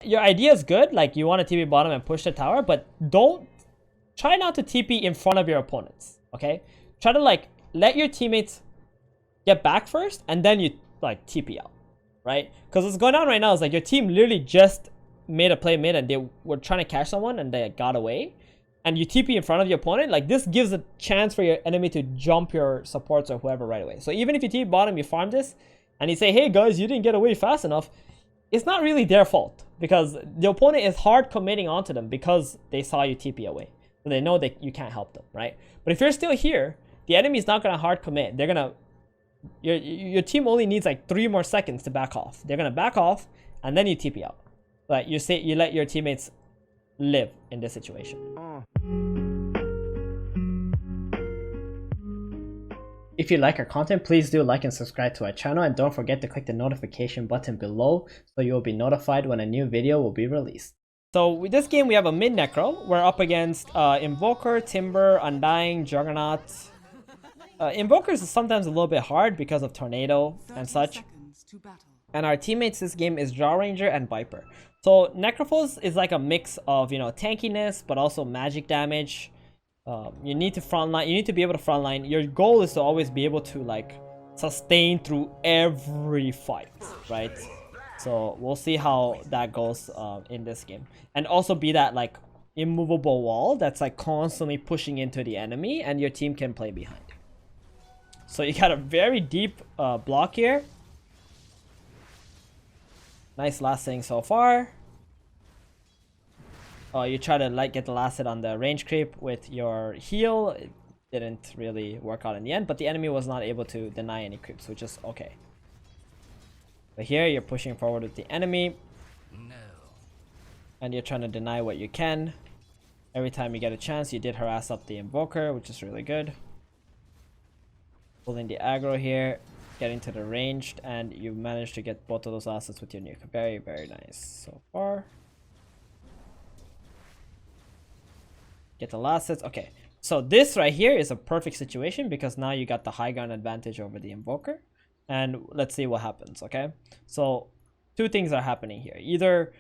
your idea is good, like you want to TP bottom and push the tower, but don't try not to TP in front of your opponents, okay? Try to like let your teammates get back first, and then you like TP out, right? Because what's going on right now is like your team literally just made a play mid and they were trying to catch someone and they got away, and you TP in front of your opponent. Like this gives a chance for your enemy to jump your supports or whoever right away. So even if you TP bottom, you farm this, and you say, hey guys, you didn't get away fast enough, it's not really their fault, because the opponent is hard committing onto them because they saw you TP away. So they know that you can't help them, right? But if you're still here, the enemy is not going to hard commit. They're going to... Your team only needs like 3 more seconds to back off. They're going to back off, and then you TP out. But you let your teammates live in this situation. If you like our content, please do like and subscribe to our channel, and don't forget to click the notification button below so you will be notified when a new video will be released. So with this game, we have a mid necro. We're up against Invoker, Timber, Undying, Juggernaut. Invokers is sometimes a little bit hard because of Tornado and such. And our teammates this game is Draw Ranger and Viper. So Necrophos is like a mix of, you know, tankiness but also magic damage. You need to frontline. You need to be able to frontline. Your goal is to always be able to like sustain through every fight, right? So we'll see how that goes in this game, and also be that like immovable wall that's like constantly pushing into the enemy, and your team can play behind. So you got a very deep block here. Nice last thing so far. You try to like get the last hit on the range creep with your heal. It didn't really work out in the end, but the enemy was not able to deny any creeps, which is okay. But here you're pushing forward with the enemy, and you're trying to deny what you can. Every time you get a chance, you did harass up the Invoker, which is really good. Pulling the aggro here, getting to the ranged, and you managed to get both of those assets with your nuke. Very, very nice so far. Get the last sets. Okay, so this right here is a perfect situation because now you got the high ground advantage over the Invoker. And let's see what happens, okay? So 2 things are happening here. Either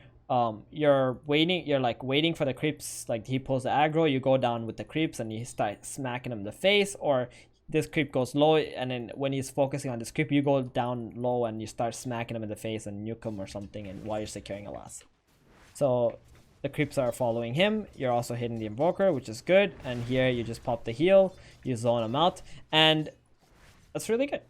you're waiting for the creeps, like he pulls the aggro, you go down with the creeps and you start smacking him in the face, or this creep goes low, and then when he's focusing on this creep, you go down low and you start smacking him in the face and nuke him or something, and while you're securing a last. So the creeps are following him. You're also hitting the Invoker, which is good. And here you just pop the heal, you zone him out, and that's really good.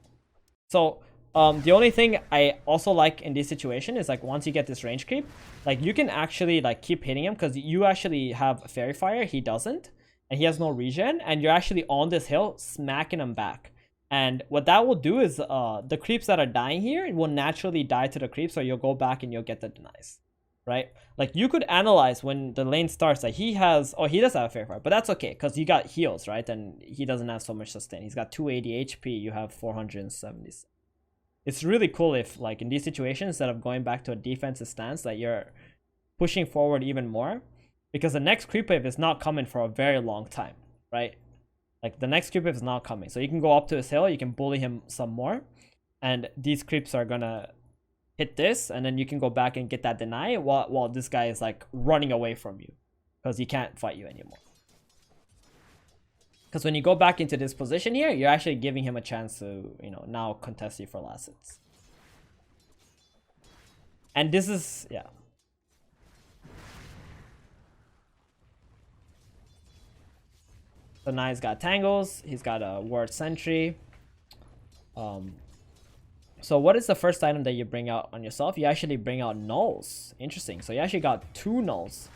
So the only thing I also like in this situation is like once you get this range creep, like you can actually like keep hitting him because you actually have Fairy Fire, he doesn't, and he has no regen, and you're actually on this hill smacking him back. And what that will do is the creeps that are dying here will naturally die to the creeps, so you'll go back and you'll get the denies, right? Like you could analyze when the lane starts that he has, oh, he does have a Fairy Fire, but that's okay because you got heals, right? And he doesn't have so much sustain. He's got 280 HP, you have 470. It's really cool if like in these situations, instead of going back to a defensive stance, that you're pushing forward even more, because the next creep wave is not coming for a very long time, right? Like the next creep wave is not coming, so you can go up to his hill, you can bully him some more, and these creeps are gonna hit this, and then you can go back and get that deny while this guy is like running away from you because he can't fight you anymore. Because when you go back into this position here, you're actually giving him a chance to, you know, now contest you for last hits. And this is, yeah. So now he's got tangles, he's got a ward sentry. So what is the first item that you bring out on yourself? You actually bring out nulls. Interesting. So you actually got 2 nulls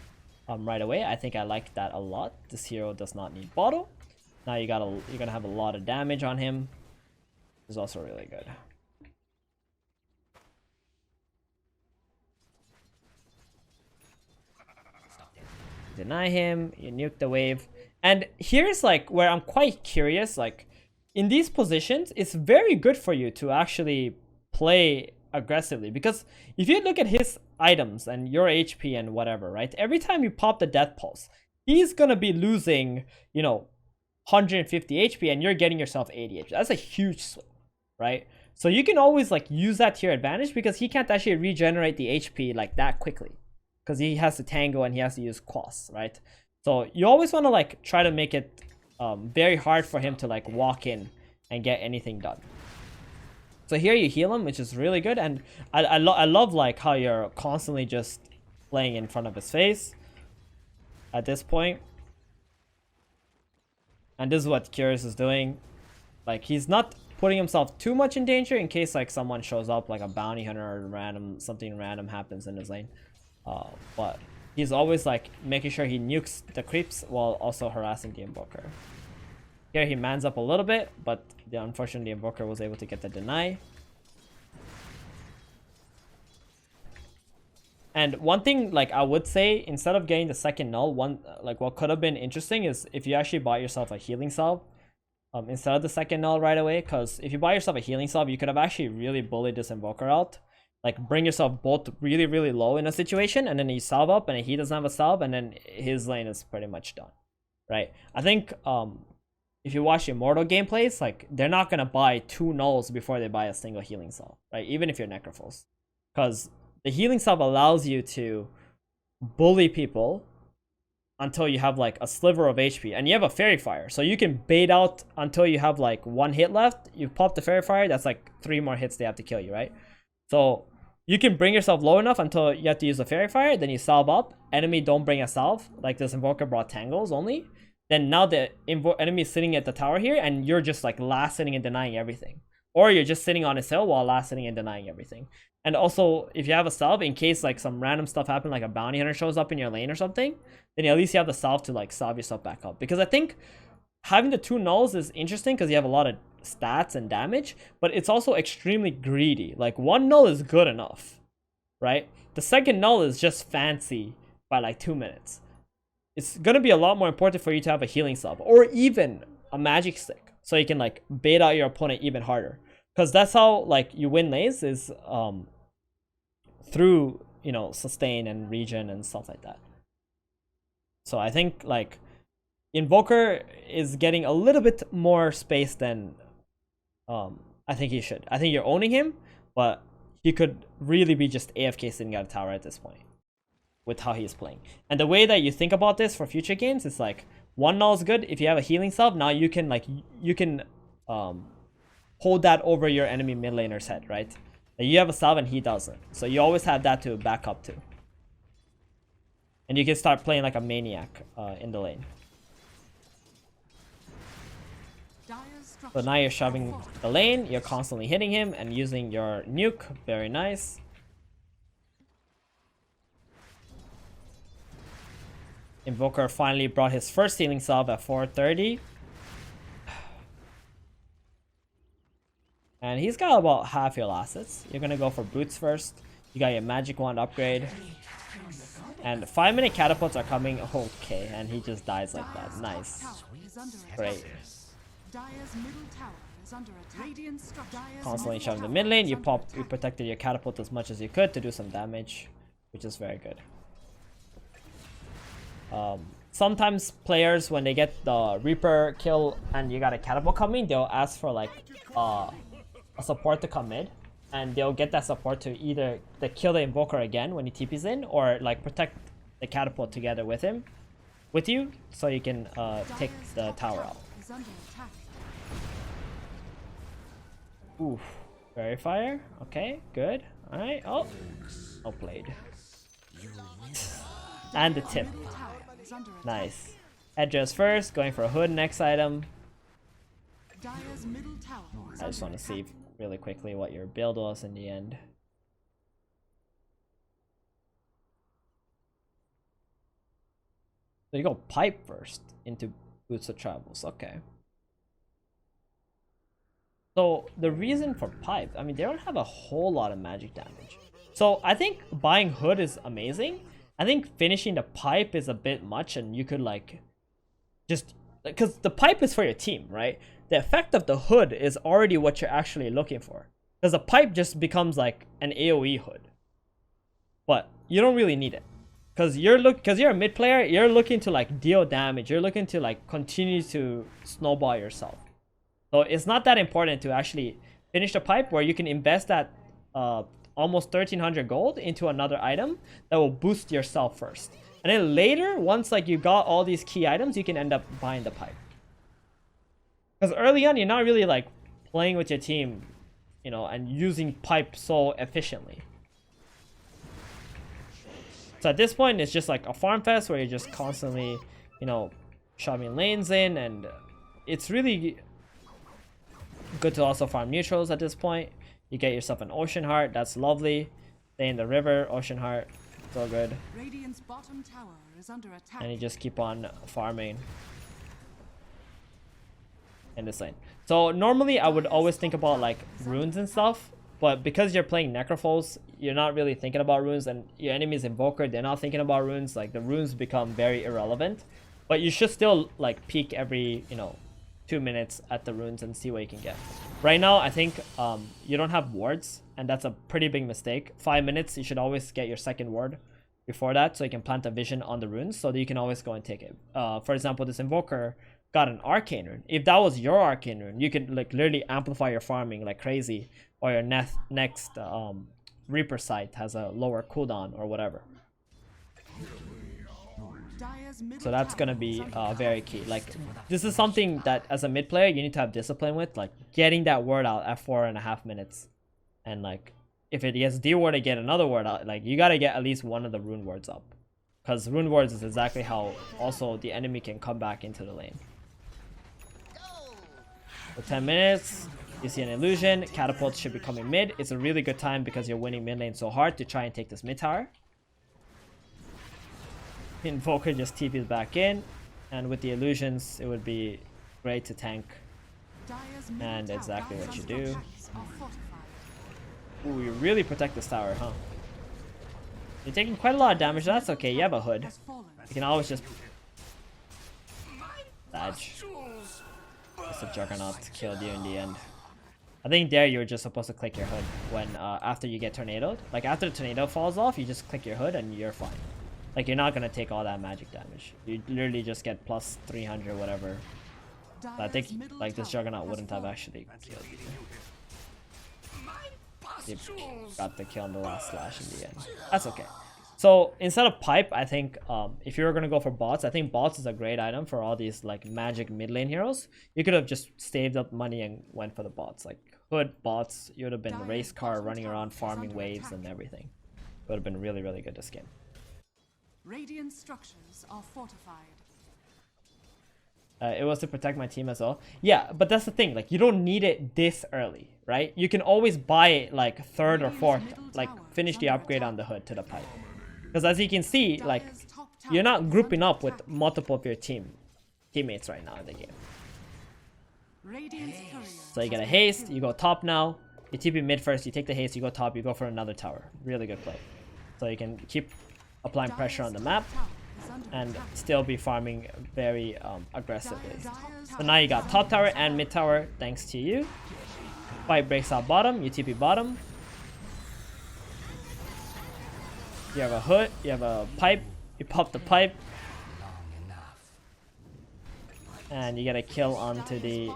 right away. I think I like that a lot. This hero does not need bottle. Now you're gonna have a lot of damage on him. This is also really good. Deny him, you nuke the wave. And here's like where I'm quite curious, like in these positions, it's very good for you to actually play aggressively, because if you look at his items and your HP and whatever, right? Every time you pop the death pulse, he's gonna be losing, you know, 150 HP and you're getting yourself 80 HP. That's a huge swing, right? So you can always like use that to your advantage because he can't actually regenerate the HP like that quickly, because he has to tango and he has to use quas, right? So you always want to like try to make it very hard for him to like walk in and get anything done. So here you heal him, which is really good, and I love like how you're constantly just playing in front of his face at this point. And this is what Curious is doing. Like, he's not putting himself too much in danger in case like someone shows up, like a bounty hunter or something random happens in his lane. But he's always like making sure he nukes the creeps while also harassing the Invoker. Here he mans up a little bit, but unfortunately the Invoker was able to get the deny. And one thing like I would say, instead of getting the second null, like what could have been interesting is if you actually bought yourself a healing salve instead of the second null right away. Because if you buy yourself a healing salve, you could have actually really bullied this Invoker out. Like bring yourself both really, really low in a situation, and then you salve up and he doesn't have a salve, and then his lane is pretty much done, right? I think if you watch Immortal gameplays, like they're not gonna buy 2 nulls before they buy a single healing salve, right? Even if you're necrophils, because the healing salve allows you to bully people until you have like a sliver of HP, and you have a fairy fire, so you can bait out until you have like 1 hit left. You pop the fairy fire, that's like 3 more hits they have to kill you, right? So you can bring yourself low enough until you have to use the fairy fire, then you salve up. Enemy don't bring a salve, like this Invoker brought tangles only. Then now the enemy is sitting at the tower here, and you're just like last sitting and denying everything. Or you're just sitting on his hill while last sitting and denying everything. And also, if you have a salve, in case like some random stuff happens, like a bounty hunter shows up in your lane or something, then at least you have the salve to like salve yourself back up. Because I think having the 2 nulls is interesting because you have a lot of stats and damage, but it's also extremely greedy. Like 1 null is good enough, right? The second null is just fancy by like 2 minutes. It's gonna be a lot more important for you to have a healing salve or even a magic stick, so you can like bait out your opponent even harder. Because that's how like you win lanes, is through, you know, sustain and regen and stuff like that. So I think like Invoker is getting a little bit more space than I think he should. I think you're owning him, but he could really be just AFK sitting at a tower at this point with how he's playing. And the way that you think about this for future games is like 1 null is good. If you have a healing salve, now you can like hold that over your enemy mid laner's head, right? Like you have a salve and he doesn't, so you always have that to back up to, and you can start playing like a maniac in the lane. So now you're shoving the lane, you're constantly hitting him and using your nuke. Very nice. Invoker finally brought his first healing salve at 430. And he's got about half your assets. You're gonna go for boots first. You got your magic wand upgrade. And 5-minute catapults are coming. Okay, and he just dies like that. Nice. Great. Constantly shoving the mid lane. You protected your catapult as much as you could to do some damage, which is very good. Sometimes players, when they get the Reaper kill and you got a catapult coming, they'll ask for like a support to come mid, and they'll get that support to either kill the Invoker again when he TP's in, or like protect the catapult together with you, so you can take the tower out. Oof, fairy fire. Okay, good. All right. Oh, played. And the tip. Nice. Headdress first, going for a hood next item. I just want to see really quickly what your build was in the end. So you go pipe first into Boots of Travels. Okay. So the reason for pipe, I mean, they don't have a whole lot of magic damage. So I think buying hood is amazing. I think finishing the pipe is a bit much, and you could like just, because the pipe is for your team, right? The effect of the hood is already what you're actually looking for, because the pipe just becomes like an AoE hood, but you don't really need it because you're a mid player. You're looking to like deal damage. You're looking to like continue to snowball yourself. So it's not that important to actually finish the pipe, where you can invest that almost 1300 gold into another item that will boost yourself first. And then later, once like you got all these key items, you can end up buying the pipe. Because early on, you're not really like playing with your team, you know, and using pipe so efficiently. So at this point, it's just like a farm fest where you're just constantly, you know, shoving lanes in, and it's really good to also farm neutrals at this point. You get yourself an Ocean Heart, that's lovely. Stay in the river, Ocean Heart, so good. Radiant's bottom tower is under attack. And you just keep on farming in this lane. So normally I would always think about like runes and stuff, but because you're playing Necrophos, you're not really thinking about runes, and your enemy's Invoker, they're not thinking about runes. Like the runes become very irrelevant, but you should still like peek every, you know, 2 minutes at the runes and see what you can get. Right now, I think you don't have wards, and that's a pretty big mistake. 5 minutes, you should always get your second ward before that, so you can plant a vision on the runes, so that you can always go and take it. For example, this Invoker got an Arcane rune. If that was your Arcane rune, you could like literally amplify your farming like crazy, or your next Reaper site has a lower cooldown or whatever. So that's gonna be very key. Like this is something that as a mid player you need to have discipline with, like getting that word out at 4.5 minutes. And like if it gets D word to get another word out, like you gotta get at least one of the rune words up, because rune words is exactly how also the enemy can come back into the lane. For 10 minutes, you see an illusion. Catapult should be coming mid. It's a really good time because you're winning mid lane so hard to try and take this mid tower. Invoker just TPs back in, and with the illusions, it would be great to tank. And exactly what you do. Ooh, you really protect this tower, huh? You're taking quite a lot of damage. That's okay. You have a hood. You can always just dodge. Just a Juggernaut killed you in the end. I think there you're just supposed to click your hood when after you get tornadoed. Like after the tornado falls off, you just click your hood and you're fine. Like you're not gonna take all that magic damage. You literally just get plus 300 whatever. So I think like this Juggernaut wouldn't have actually killed you. You got the kill on the last slash in the end. That's okay. So instead of pipe, I think if you're gonna go for bots, I think bots is a great item for all these like magic mid lane heroes. You could have just saved up money and went for the bots. Like hood bots, you would have been race car running around farming waves and everything. It would have been really, really good this game. Radiant structures are fortified. It was to protect my team as well. Yeah, but that's the thing. Like you don't need it this early, right? You can always buy it like third or fourth, like finish the upgrade on the hood to the pipe. Because as you can see, like you're not grouping up with multiple of your teammates right now in the game. So you get a haste, you go top now, you TP mid first, you take the haste, you go top, you go for another tower. Really good play. So you can keep applying pressure on the map and still be farming very aggressively. So now you got top tower and mid tower thanks to you. Fight breaks out bottom, you TP bottom. You have a hood, you have a pipe, you pop the pipe. And you get a kill onto the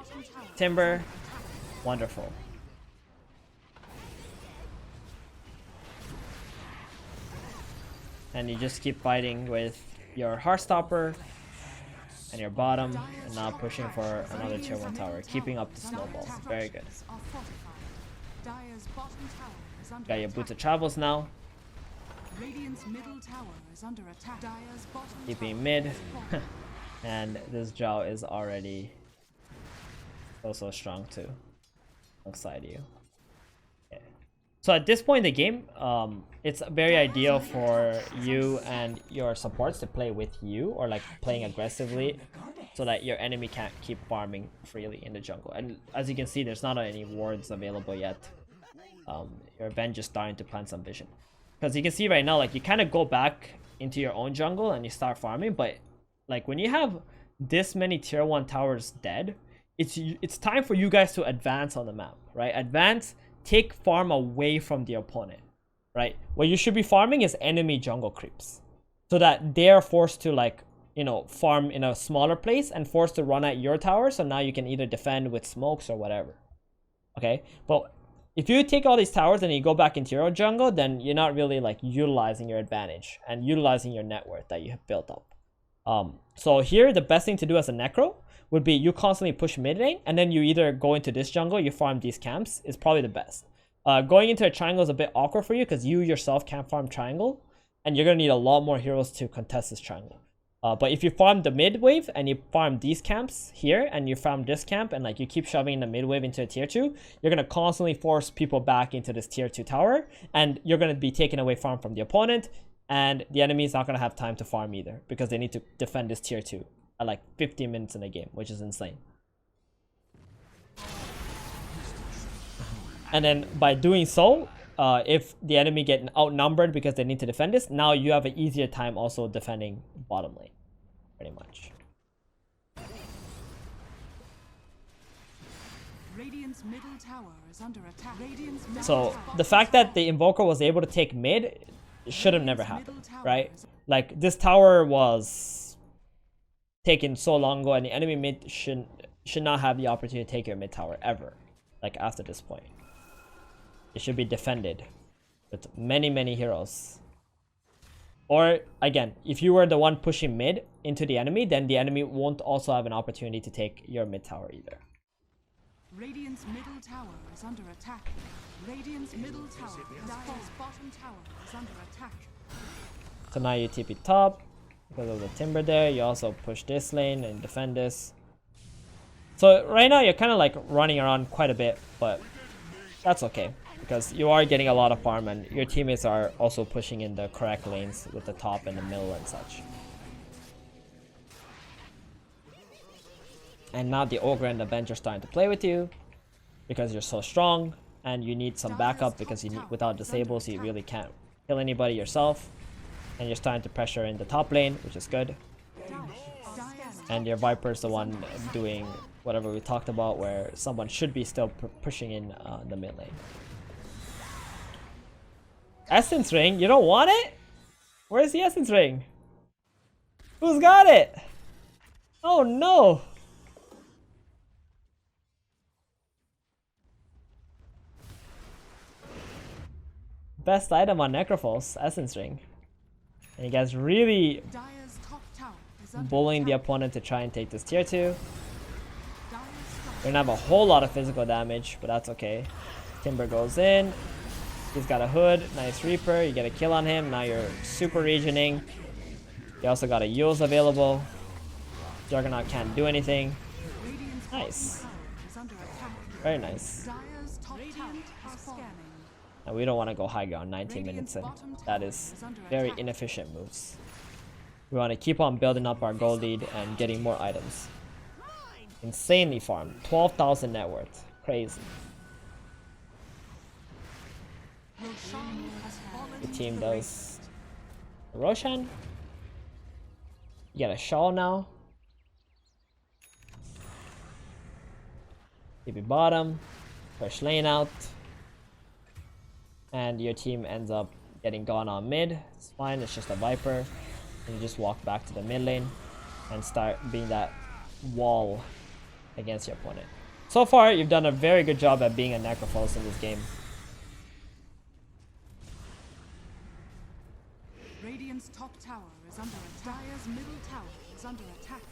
timber. Wonderful. And you just keep fighting with your Heartstopper and your bottom, and now pushing for another tier 1 tower, keeping up the snowballs. Very good. Got your Boots of Travels now. Keeping mid. And this Zhao is already also strong too, alongside you. Okay. So at this point in the game, it's very ideal for you and your supports to play with you, or like playing aggressively, so that your enemy can't keep farming freely in the jungle. And as you can see, there's not any wards available yet. Your Ven just starting to plant some vision. Because you can see right now, like you kind of go back into your own jungle and you start farming, but like when you have this many tier 1 towers dead, it's time for you guys to advance on the map, right? Advance, take farm away from the opponent, right? What you should be farming is enemy jungle creeps, so that they're forced to, like, you know, farm in a smaller place and forced to run at your tower, so now you can either defend with smokes or whatever. Okay, but if you take all these towers and you go back into your own jungle, then you're not really like utilizing your advantage and utilizing your net worth that you have built up. So here the best thing to do as a necro would be you constantly push mid lane, and then you either go into this jungle, you farm these camps is probably the best. Going into a triangle is a bit awkward for you because you yourself can't farm triangle, and you're gonna need a lot more heroes to contest this triangle. But if you farm the mid wave and you farm these camps here and you farm this camp and like you keep shoving the mid wave into a tier 2, you're gonna constantly force people back into this tier 2 tower, and you're gonna be taking away farm from the opponent, and the enemy is not gonna have time to farm either because they need to defend this tier 2 at like 15 minutes in the game, which is insane. And then by doing so, if the enemy get outnumbered because they need to defend this, now you have an easier time also defending bottom lane, pretty much. Radiant's middle tower is under attack. Radiant's middle So tower the fact that the invoker was able to take mid should have never happened, right? Like this tower was taken so long ago, and the enemy mid should not have the opportunity to take your mid tower ever, like after this point. It should be defended with many heroes. Or again, if you were the one pushing mid into the enemy, then the enemy won't also have an opportunity to take your mid tower either. Radiant's middle tower is under attack. Radiant's middle tower, Dire's bottom tower is under attack. So now you TP top because of the timber there. You also push this lane and defend this. So right now you're kind of like running around quite a bit, but that's okay because you are getting a lot of farm and your teammates are also pushing in the correct lanes with the top and the middle and such. And now the ogre and the bench are starting to play with you because you're so strong, and you need some backup because you need, without disables you really can't kill anybody yourself. And you're starting to pressure in the top lane, which is good. And your Viper's the one doing whatever we talked about, where someone should be still pushing in the mid lane. Essence ring? You don't want it? Where's the essence ring? Who's got it? Oh no! Best item on Necrophos, essence ring. And you guys really Dire's top tower is under bullying the attack. opponent to try and take this tier 2. You're Dire's gonna have a whole lot of physical damage, but that's okay. Timber goes in. He's got a hood. Nice Reaper. You get a kill on him. Now you're super regioning. You also got a Yules available. Juggernaut can't do anything. Radiant's Nice. bottom tower is under attack. Very nice. Dire's top tower is scanning. And we don't want to go high ground 19 minutes in. That is very inefficient moves. We want to keep on building up our gold lead and getting more items. Insanely farmed. 12,000 net worth. Crazy. Roshan has fallen The to team the does. Roshan? You get a shawl now. TP bottom. Push lane out. And your team ends up getting gone on mid. It's fine, it's just a Viper. And you just walk back to the mid lane and start being that wall against your opponent. So far, you've done a very good job at being a Necrophos in this game. Radiant's top tower is under attack. Dire's middle tower is under attack.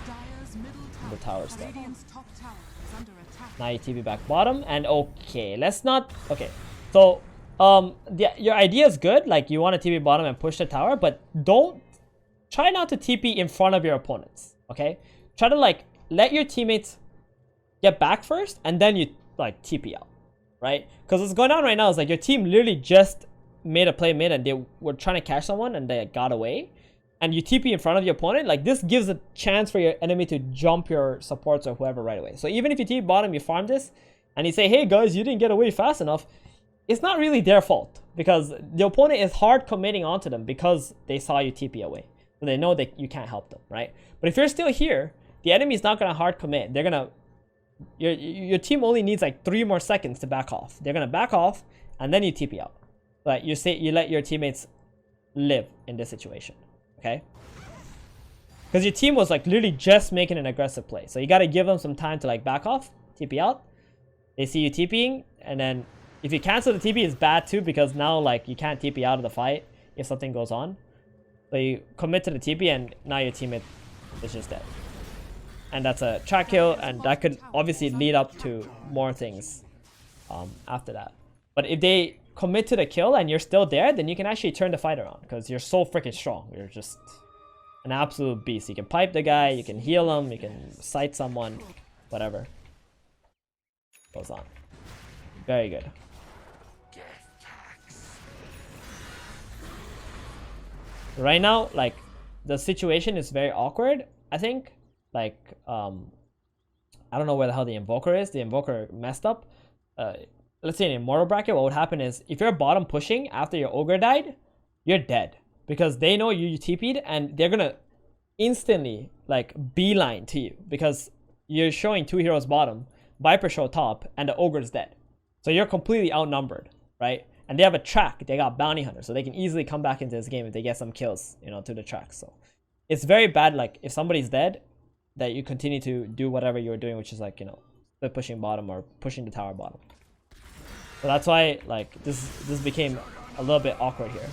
Dire's middle tower. The tower stuff. Radiant's top tower is under attack. Now you TP back bottom, and okay, let's not. Okay, so your idea is good. Like you want to TP bottom and push the tower, but don't try not to TP in front of your opponents. Okay, try to like let your teammates get back first, and then you like TP out, right? Because what's going on right now is like your team literally just made a play mid and they were trying to catch someone and they got away, and you TP in front of your opponent. Like this gives a chance for your enemy to jump your supports or whoever right away. So even if you TP bottom, you farm this and you say, hey guys, you didn't get away fast enough, it's not really their fault because the opponent is hard committing onto them because they saw you TP away, so they know that you can't help them, right? But if you're still here, the enemy is not gonna hard commit. They're gonna your team only needs like 3 more seconds to back off. They're gonna back off and then you TP out. But you let your teammates live in this situation, okay? Because your team was like literally just making an aggressive play, so you got to give them some time to like back off, TP out, They see you TPing, and then if you cancel the TP, it's bad too, because now like you can't TP out of the fight if something goes on. So you commit to the TP, and now your teammate is just dead. And that's a track kill, and that could obviously lead up to more things after that. But if they commit to the kill and you're still there, then you can actually turn the fight around, because you're so freaking strong. You're just an absolute beast. You can pipe the guy, you can heal him, you can sight someone, whatever goes on. Very good. Right now, like, the situation is very awkward, I think. Like, I don't know where the hell the Invoker is. The Invoker messed up. Let's say in Immortal bracket, what would happen is, if you're bottom pushing after your Ogre died, you're dead. Because they know you TP'd, and they're gonna instantly, like, beeline to you. Because you're showing 2 heroes bottom, Viper show top, and the Ogre's dead. So you're completely outnumbered, right? And they have a track. They got Bounty Hunter, so they can easily come back into this game if they get some kills, you know, to the track. So it's very bad, like, if somebody's dead, that you continue to do whatever you were doing, which is like, you know, pushing bottom or pushing the tower bottom. So that's why, like, this became a little bit awkward here.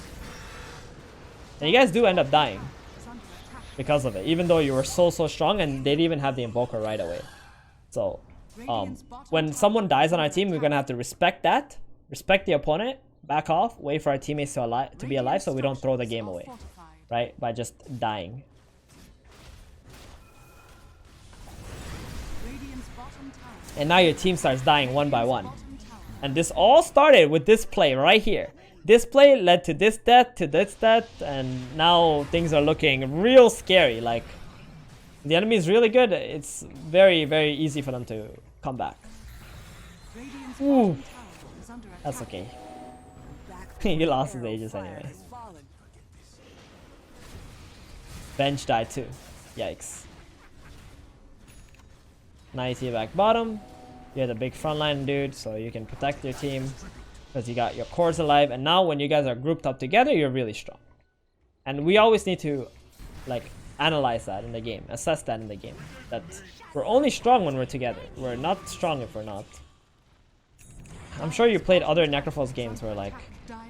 And you guys do end up dying because of it, even though you were so strong, and they didn't even have the Invoker right away. So when someone dies on our team, we're gonna have to respect that, respect the opponent, back off, wait for our teammates to be alive, so we don't throw the game away, right, by just dying. And now your team starts dying one by one. And this all started with this play right here. This play led to this death, and now things are looking real scary. Like, the enemy is really good. It's very, very easy for them to come back. Ooh, that's okay. He lost his Aegis anyway. Bench died too. Yikes. Now you see back bottom. You're the big frontline dude, so you can protect your team because you got your cores alive. And now when you guys are grouped up together, you're really strong. And we always need to, like, analyze that in the game, assess that in the game. That we're only strong when we're together. We're not strong if we're not. I'm sure you played other Necrophos games where, like,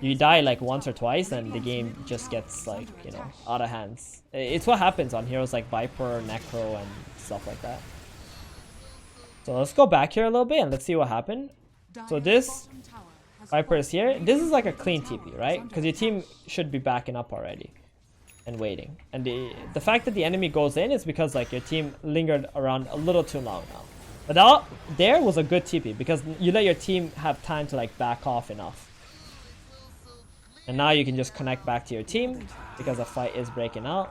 you die like once or twice and the game just gets, like, you know, out of hands. It's what happens on heroes like Viper, Necro, and stuff like that. So let's go back here a little bit and let's see what happened. So this Viper is here. This is like a clean TP, right? Because your team should be backing up already and waiting. And the fact that the enemy goes in is because, like, your team lingered around a little too long now. But that there was a good TP because you let your team have time to, like, back off enough. And now you can just connect back to your team because the fight is breaking out.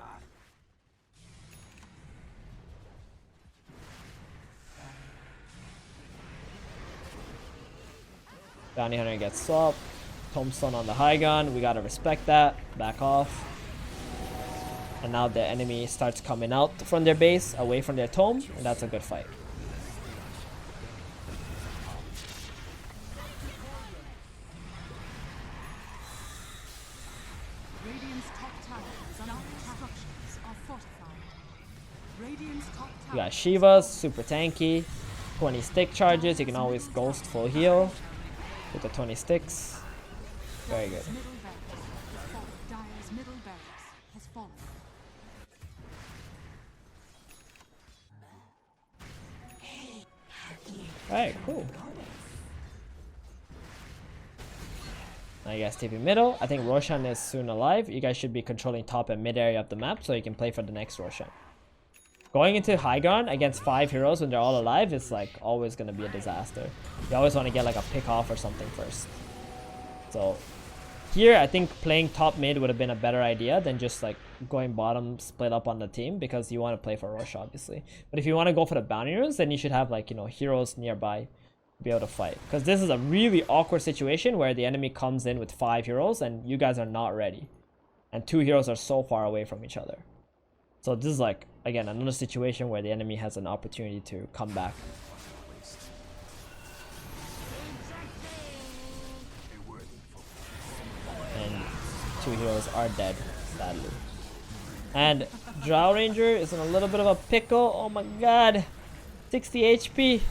Bounty Hunter gets swapped. Tombstone on the high gun. We gotta respect that. Back off. And now the enemy starts coming out from their base, away from their tome, and that's a good fight. We got Shivas, super tanky. 20 stick charges. You can always ghost full heal with the 20 sticks. Very good. Alright, cool. Now you guys TP middle. I think Roshan is soon alive. You guys should be controlling top and mid area of the map so you can play for the next Roshan. Going into high ground against 5 heroes when they're all alive is, like, always going to be a disaster. You always want to get, like, a pick off or something first. So here I think playing top mid would have been a better idea than just, like, going bottom split up on the team, because you want to play for Rosh obviously. But if you want to go for the bounty runes, then you should have, like, you know, heroes nearby to be able to fight, because this is a really awkward situation where the enemy comes in with 5 heroes and you guys are not ready, and 2 heroes are so far away from each other. So this is, like, again, another situation where the enemy has an opportunity to come back. And 2 heroes are dead, sadly. And Drow Ranger is in a little bit of a pickle. Oh my god. 60 HP.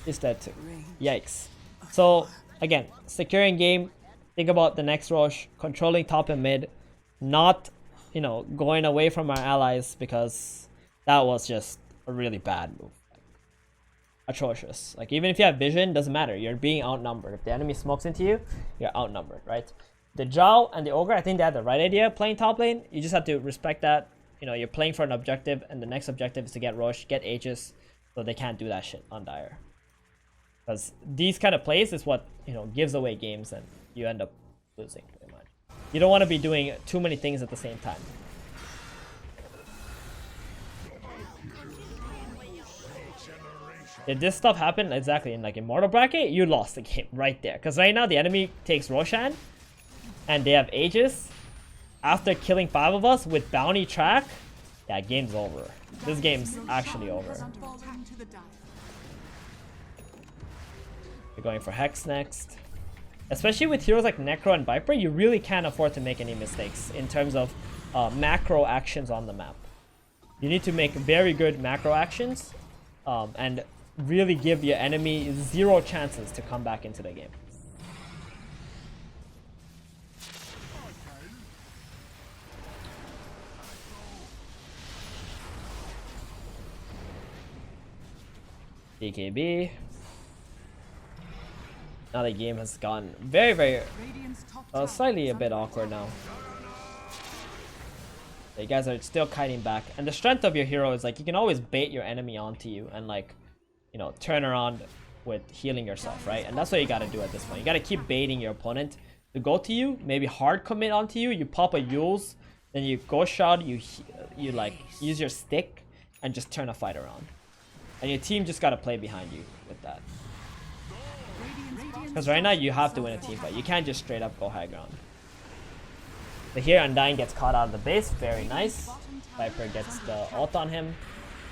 He's dead too. Yikes. So again, securing game. Think about the next rush, controlling top and mid, not, you know, going away from our allies, because that was just a really bad move. Atrocious. Like, even if you have vision, doesn't matter. You're being outnumbered. If the enemy smokes into you, you're outnumbered, right? The Drow and the Ogre, I think they had the right idea playing top lane. You just have to respect that. You know, you're playing for an objective, and the next objective is to get Rosh, get Aegis, so they can't do that shit on Dire. Because these kind of plays is what, you know, gives away games, and you end up losing pretty much. You don't want to be doing too many things at the same time. If this stuff happened exactly in like Immortal bracket, you lost the game right there. Because right now the enemy takes Roshan, and they have Aegis. After killing 5 of us with bounty track, yeah, game's over. This game's actually over. We're going for Hex next. Especially with heroes like Necro and Viper, you really can't afford to make any mistakes in terms of macro actions on the map. You need to make very good macro actions and really give your enemy 0 chances to come back into the game. DKB. Now the game has gone very slightly a bit awkward now. You guys are still kiting back, and the strength of your hero is like you can always bait your enemy onto you and, like, you know, turn around with healing yourself, right? And that's what you got to do at this point. You got to keep baiting your opponent to go to you, maybe hard commit onto you. You pop a Yules, then you go shot, you like use your stick and just turn a fight around, and your team just got to play behind you with that. Because right now you have to win a team fight. You can't just straight up go high ground. But here Undying gets caught out of the base. Very nice. Viper gets the ult on him.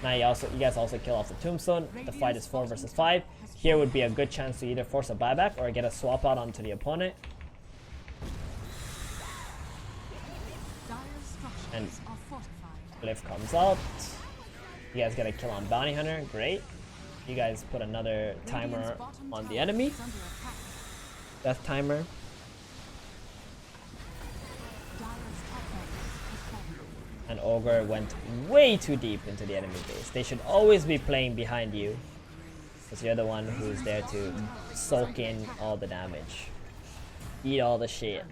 Now you guys also kill off the tombstone. The fight is 4 versus 5. Here would be a good chance to either force a buyback or get a swap out onto the opponent. And Glyph comes out. You guys get a kill on Bounty Hunter. Great. You guys put another timer on the enemy. Death timer. And Ogre went way too deep into the enemy base. They should always be playing behind you, because you're the one who's there to soak in all the damage. Eat all the shit.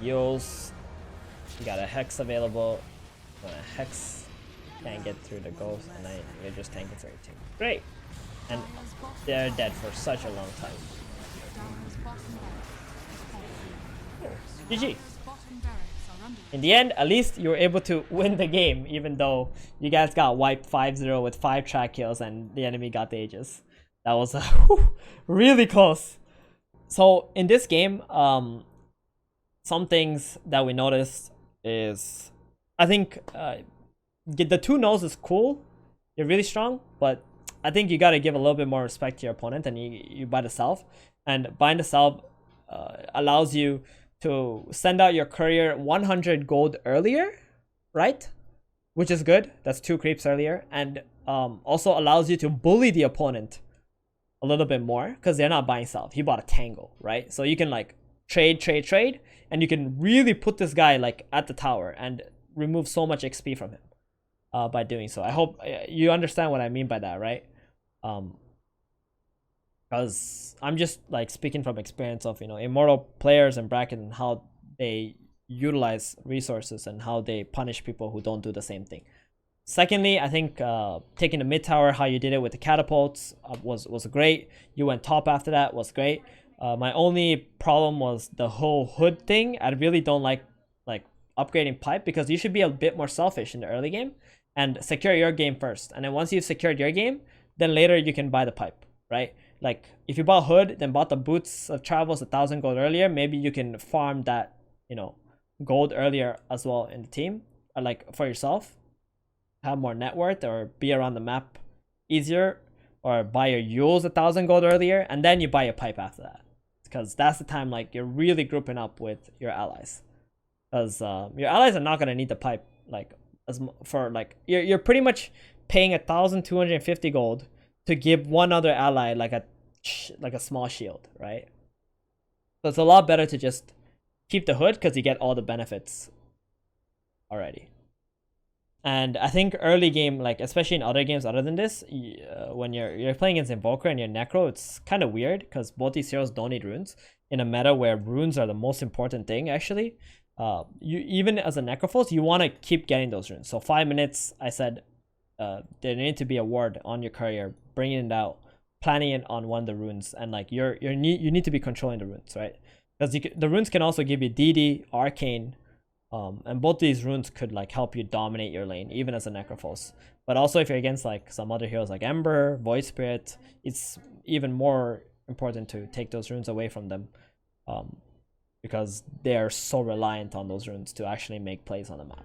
Yules. You got a Hex available. Hex can't get through the ghost, and you're just tanking for your team. Great. And they're dead for such a long time. GG. In the end, at least you were able to win the game, even though you guys got wiped 5-0 with 5 track kills and the enemy got the Aegis. That was really close. So in this game, some things that we noticed is, I think the 2 nose is cool. You're really strong, but I think you got to give a little bit more respect to your opponent, and you buy the salve. And buying the salve allows you to send out your courier 100 gold earlier, right? Which is good. That's 2 creeps earlier. And also allows you to bully the opponent a little bit more, because they're not buying salve. He bought a tangle, right? So you can like trade, and you can really put this guy like at the tower and remove so much XP from him by doing so. I hope you understand what I mean by that, right? Because I'm just like speaking from experience of, you know, Immortal players and bracket, and how they utilize resources and how they punish people who don't do the same thing. Secondly, I think taking the mid tower, how you did it with the catapults was great. You went top after that, was great. My only problem was the whole hood thing. I really don't like upgrading pipe, because you should be a bit more selfish in the early game and secure your game first. And then once you've secured your game, then later you can buy the pipe, right? Like if you bought hood, then bought the boots of travels 1,000 gold earlier, maybe you can farm that, you know, gold earlier as well in the team, or like for yourself, have more net worth, or be around the map easier, or buy your Yules 1,000 gold earlier, and then you buy your pipe after that, because that's the time like you're really grouping up with your allies. because your allies are not gonna need the pipe like for like you're pretty much paying 1,250 gold to give one other ally like a small shield, right? So it's a lot better to just keep the hood because you get all the benefits already. And I think early game, like especially in other games other than this, when you're playing against Invoker and you're Necro, it's kind of weird because both these heroes don't need runes in a meta where runes are the most important thing. Actually, you even as a Necrophos, you want to keep getting those runes. So 5 minutes, I said, there need to be a ward on your courier, bringing it out, planning it on one of the runes, and like you need to be controlling the runes, right? Because the runes can also give you DD, Arcane. And both these runes could like help you dominate your lane, even as a Necrophos. But also if you're against like some other heroes like Ember, Void Spirit, it's even more important to take those runes away from them. Because they are so reliant on those runes to actually make plays on the map.